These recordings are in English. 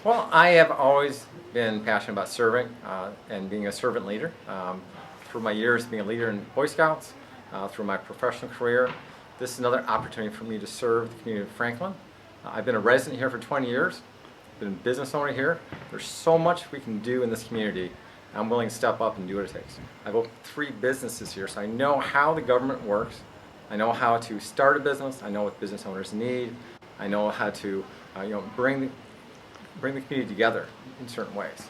Well, I have always been passionate about serving and being a servant leader. Through my years being a leader in Boy Scouts, through my professional career, this is another opportunity for me to serve the community of Franklin. I've been a resident here for 20 years, been a business owner here. There's so much we can do in this community. I'm willing to step up and do what it takes. I've opened 3 businesses here, so I know how the government works. I know how to start a business. I know what business owners need. I know how to bring the community together in certain ways.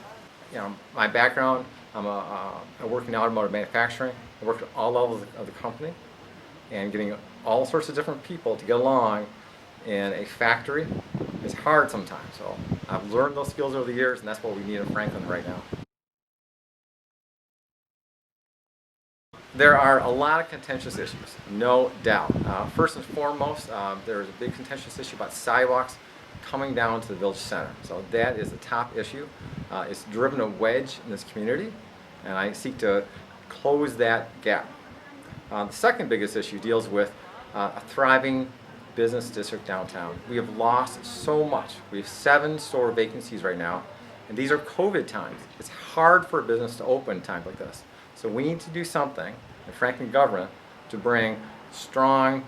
My background, I work in automotive manufacturing. I work at all levels of the company, and getting all sorts of different people to get along in a factory is hard sometimes. So I've learned those skills over the years, and that's what we need in Franklin right now. There are a lot of contentious issues, no doubt. First and foremost, there's a big contentious issue about sidewalks coming down to the village center. So that is the top issue. It's driven a wedge in this community, and I seek to close that gap. The second biggest issue deals with a thriving business district downtown. We have lost so much. We have 7 store vacancies right now, and these are COVID times. It's hard for a business to open times like this. So we need to do something in Franklin government to bring strong,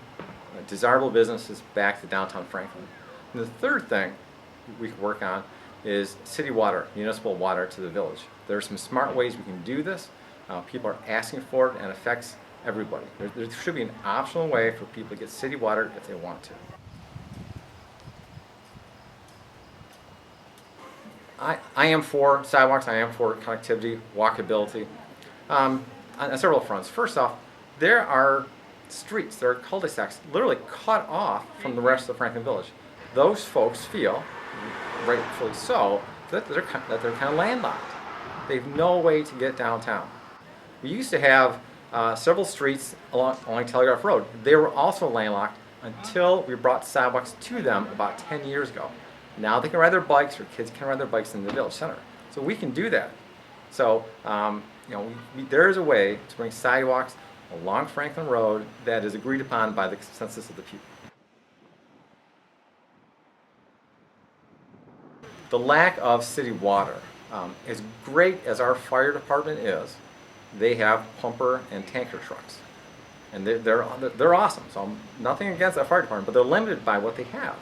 desirable businesses back to downtown Franklin. And the third thing we can work on is city water, municipal water to the village. There are some smart ways we can do this. People are asking for it, and it affects everybody. There should be an optional way for people to get city water if they want to. I am for sidewalks. I am for connectivity, walkability, on several fronts. First off, there are streets, there are cul-de-sacs literally cut off from the rest of Franklin Village. Those folks feel, rightfully so, that they're kind of landlocked. They have no way to get downtown. We used to have several streets along Telegraph Road. They were also landlocked until we brought sidewalks to them about 10 years ago. Now they can ride their bikes, or kids can ride their bikes in the village center. So we can do that. So there is a way to bring sidewalks along Franklin Road that is agreed upon by the consensus of the people. The lack of city water, as great as our fire department is, they have pumper and tanker trucks, and they're awesome. So nothing against that fire department, but they're limited by what they have.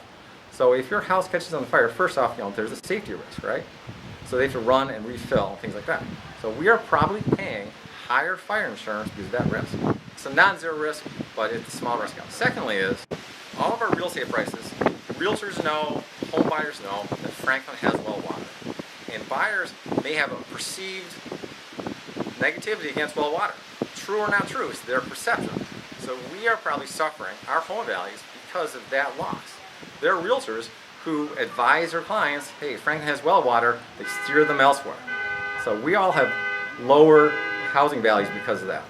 So if your house catches on fire, first off, there's a safety risk, right? So they have to run and refill, things like that. So we are probably paying higher fire insurance because of that risk. So non-zero risk, but it's a small risk. Secondly is, all of our real estate prices, realtors know, home buyers know that Franklin has well water. And buyers may have a perceived negativity against well water. True or not true, it's their perception. So we are probably suffering our home values because of that loss. There are realtors who advise their clients, hey, Franklin has well water, they steer them elsewhere. So we all have lower housing values because of that.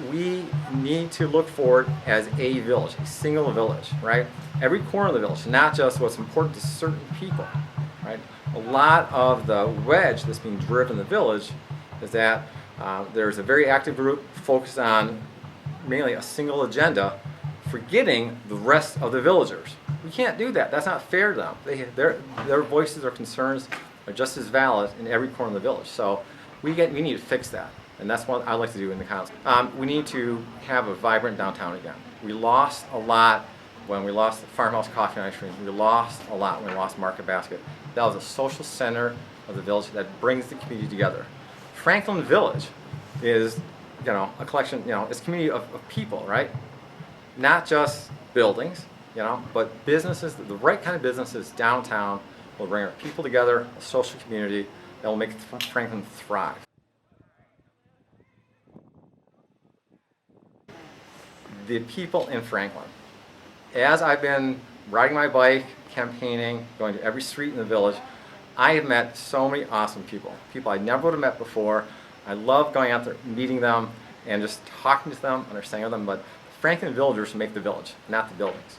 We need to look forward as a village, a single village, right? Every corner of the village, not just what's important to certain people, right? A lot of the wedge that's being driven in the village is that there's a very active group focused on mainly a single agenda, forgetting the rest of the villagers. We can't do that. That's not fair to them. Their voices or concerns are just as valid in every corner of the village. So we need to fix that. And that's what I'd like to do in the council. We need to have a vibrant downtown again. We lost a lot when we lost the Farmhouse Coffee and Ice Cream. We lost a lot when we lost Market Basket. That was a social center of the village that brings the community together. Franklin Village is, a collection, it's a community of people, right? Not just buildings, but businesses, the right kind of businesses downtown will bring our people together, a social community that will make Franklin thrive. The people in Franklin. As I've been riding my bike, campaigning, going to every street in the village, I have met so many awesome people I never would have met before. I love going out there, meeting them, and just talking to them, understanding them, but Franklin villagers make the village, not the buildings.